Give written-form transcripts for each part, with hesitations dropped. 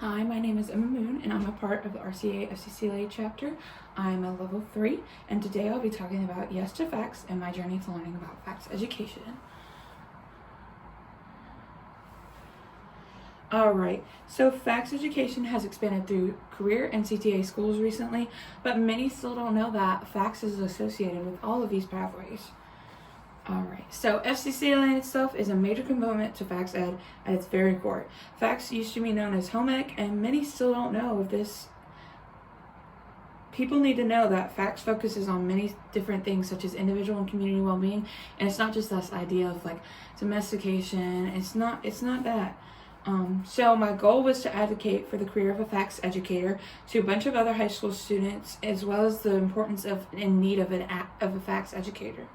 Hi, my name is Emma Moon, and I'm a part of the RCA FCCLA chapter. I'm a level 3, and today I'll be talking about Yes to Facts and my journey to learning about facts education. Alright, so facts education has expanded through career and CTA schools recently, but many still don't know that facts is associated with all of these pathways. Alright, so FCCLA itself is a major component to Facts Ed at its very core. Facts used to be known as home ec, and many still don't know of this. People need to know that Facts focuses on many different things such as individual and community well-being, and it's not just this idea of like domestication. It's not that. So my goal was to advocate for the career of a facts educator to a bunch of other high school students, as well as the importance of and need of a facts educator.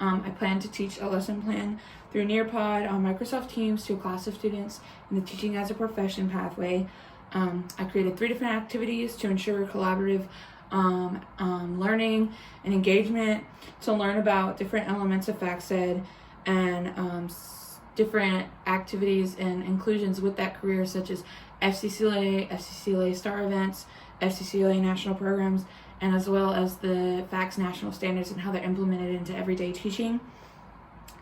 I plan to teach a lesson plan through Nearpod on Microsoft Teams to a class of students in the Teaching as a Profession pathway. I created 3 different activities to ensure collaborative learning and engagement to learn about different elements of Facts Ed and different activities and inclusions with that career, such as FCCLA, FCCLA Star Events, FCCLA National Programs, and as well as the Facts National Standards and how they're implemented into everyday teaching.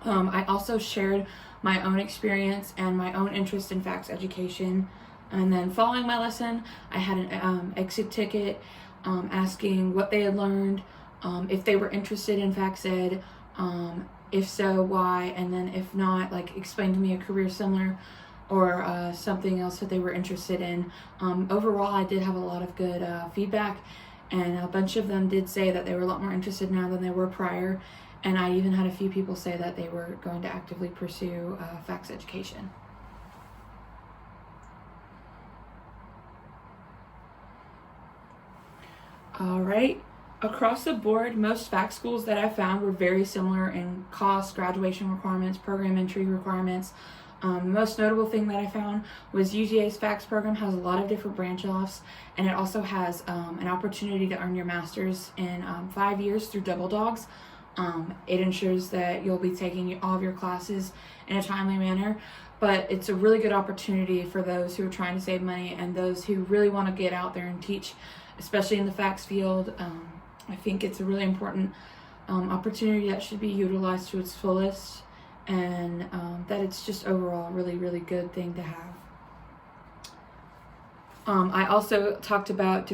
I also shared my own experience and my own interest in facts education. And then following my lesson, I had an exit ticket asking what they had learned, if they were interested in Facts Ed, if so, why, and then if not, like explain to me a career similar or something else that they were interested in. Overall, I did have a lot of good feedback, and a bunch of them did say that they were a lot more interested now than they were prior, and I even had a few people say that they were going to actively pursue facts education. Alright, across the board, most fact schools that I found were very similar in cost, graduation requirements, program entry requirements. The most notable thing that I found was UGA's Facts program has a lot of different branch offs, and it also has an opportunity to earn your master's in 5 years through Double Dogs. It ensures that you'll be taking all of your classes in a timely manner, but it's a really good opportunity for those who are trying to save money and those who really want to get out there and teach, especially in the facts field. I think it's a really important opportunity that should be utilized to its fullest, and that it's just overall really good thing to have. I also talked about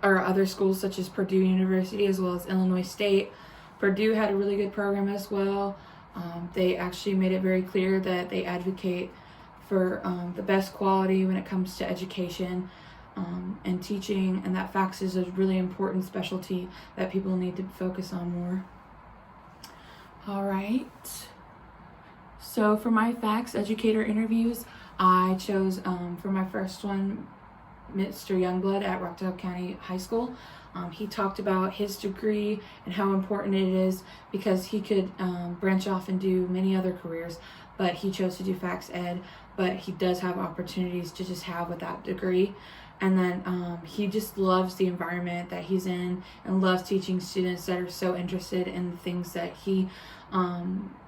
other schools such as Purdue University as well as Illinois State. Purdue had a really good program as well. They actually made it very clear that they advocate for the best quality when it comes to education and teaching, and that facts is a really important specialty that people need to focus on more. All right. So for my facts educator interviews, I chose for my first one, Mr. Youngblood at Rockdale County High School. He talked about his degree and how important it is because he could branch off and do many other careers, but he chose to do Facts Ed, but he does have opportunities to just have with that degree. And then he just loves the environment that he's in and loves teaching students that are so interested in the things that he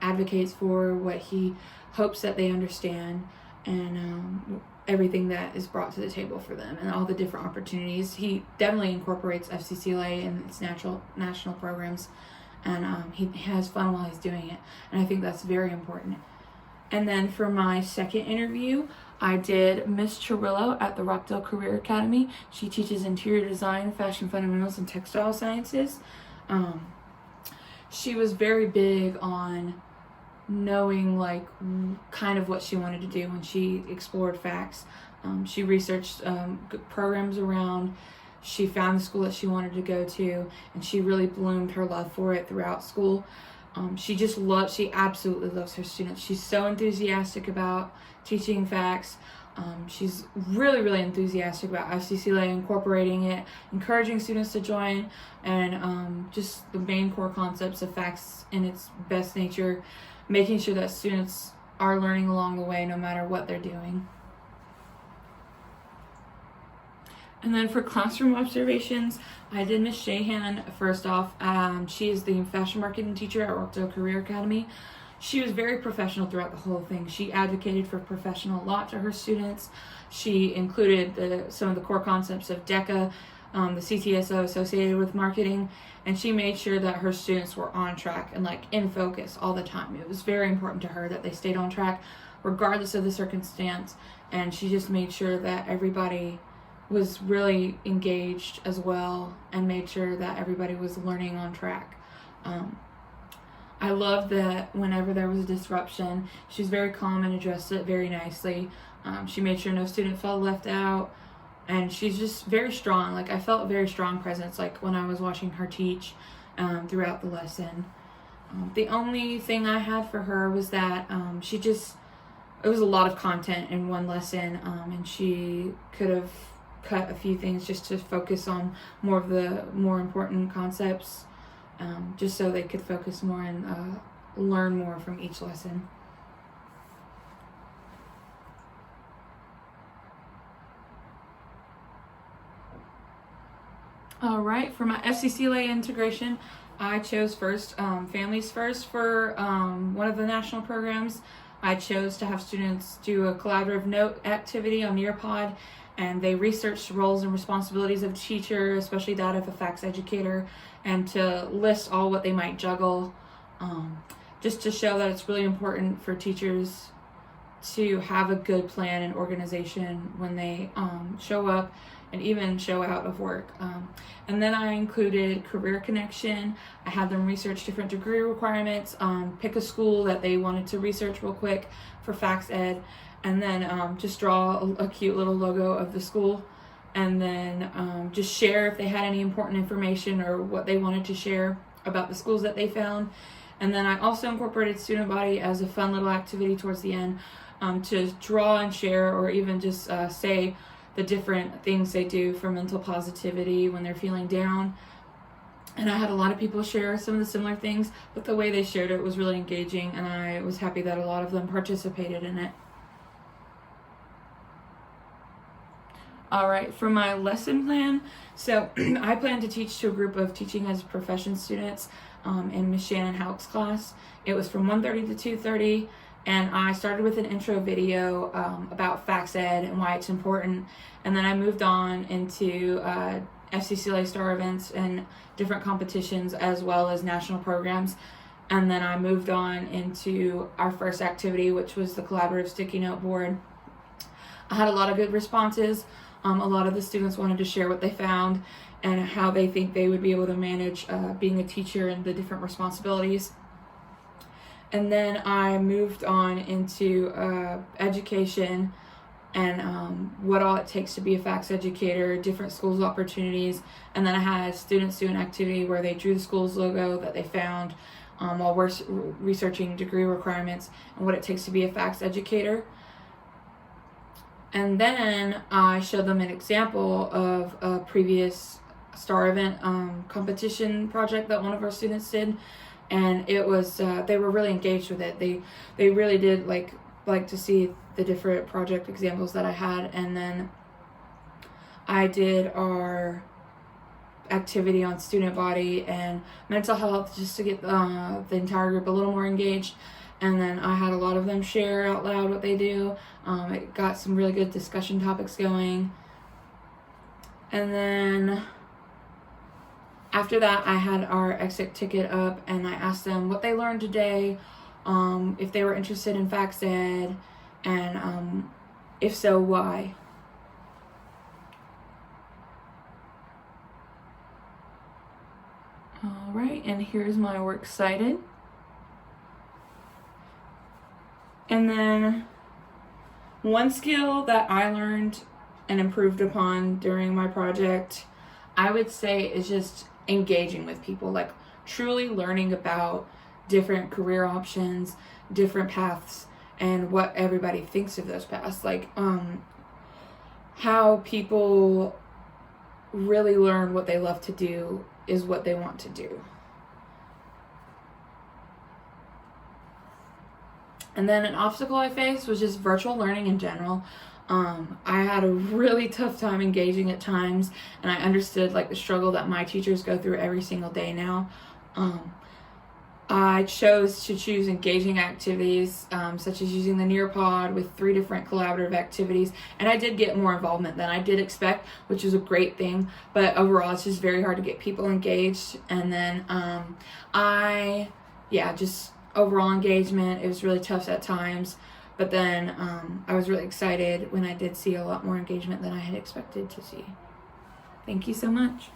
advocates for, what he hopes that they understand, and everything that is brought to the table for them and all the different opportunities. He definitely incorporates FCCLA and its national programs, and he has fun while he's doing it, and I think that's very important. And then for my second interview, I did Miss Chirillo at the Rockdale Career Academy. She teaches interior design, fashion fundamentals, and textile sciences. She was very big on knowing like kind of what she wanted to do when she explored facts. She researched programs around. She found the school that she wanted to go to, and she really bloomed her love for it throughout school. She absolutely loves her students. She's so enthusiastic about teaching facts. She's really enthusiastic about FCCLA incorporating it, encouraging students to join, and just the main core concepts of facts in its best nature, making sure that students are learning along the way no matter what they're doing. And then for classroom observations, I did Miss Shahan first off. She is the fashion marketing teacher at Rockdale Career Academy. she was very professional throughout the whole thing. She advocated for professional a lot to her students. She included some of the core concepts of DECA, the CTSO associated with marketing, and she made sure that her students were on track and like in focus all the time. It was very important to her that they stayed on track regardless of the circumstance, and she just made sure that everybody was really engaged as well and made sure that everybody was learning on track. I love that whenever there was a disruption, she was very calm and addressed it very nicely. She made sure no student felt left out, and she's just very strong. Like, I felt a very strong presence, like when I was watching her teach throughout the lesson. The only thing I had for her was that it was a lot of content in one lesson, and she could have cut a few things just to focus on more of the more important concepts, just so they could focus more and learn more from each lesson. All right, for my FCCLA integration, I chose first Families First for one of the national programs. I chose to have students do a collaborative note activity on Nearpod, and they researched roles and responsibilities of a teacher, especially that of a FACS educator, and to list all what they might juggle, just to show that it's really important for teachers to have a good plan and organization when they show up and even show out of work. And then I included career connection. I had them research different degree requirements, pick a school that they wanted to research real quick for FACS Ed, and then just draw a cute little logo of the school, and then just share if they had any important information or what they wanted to share about the schools that they found. And then I also incorporated student body as a fun little activity towards the end, to draw and share, or even just say the different things they do for mental positivity when they're feeling down. And I had a lot of people share some of the similar things, but the way they shared it was really engaging, and I was happy that a lot of them participated in it. All right, for my lesson plan, so I plan to teach to a group of teaching as a profession students in Miss Shannon Houck's class. It was from 1:30 to 2:30. And I started with an intro video about FACS Ed and why it's important. And then I moved on into FCCLA star events and different competitions, as well as national programs. And then I moved on into our first activity, which was the collaborative sticky note board. I had a lot of good responses. A lot of the students wanted to share what they found and how they think they would be able to manage being a teacher and the different responsibilities. And then I moved on into education and what all it takes to be a FACS educator, different schools opportunities. And then I had students do an activity where they drew the school's logo that they found while we're researching degree requirements and what it takes to be a FACS educator. And then I showed them an example of a previous star event competition project that one of our students did. And it was they were really engaged with it. They really did like to see the different project examples that I had. And then I did our activity on student body and mental health, just to get the entire group a little more engaged. And then I had a lot of them share out loud what they do. It got some really good discussion topics going. And then after that, I had our exit ticket up, and I asked them what they learned today, if they were interested in FACS Ed, and if so, why. All right, and here's my works cited. And then one skill that I learned and improved upon during my project, I would say, is just engaging with people, like truly learning about different career options, different paths, and what everybody thinks of those paths. Like how people really learn what they love to do is what they want to do. And then an obstacle I faced was just virtual learning in general. I had a really tough time engaging at times, and I understood like the struggle that my teachers go through every single day now. I chose to choose engaging activities, such as using the Nearpod with 3 different collaborative activities, and I did get more involvement than I did expect, which is a great thing. But overall, it's just very hard to get people engaged. And then just overall engagement, it was really tough at times. But then I was really excited when I did see a lot more engagement than I had expected to see. Thank you so much.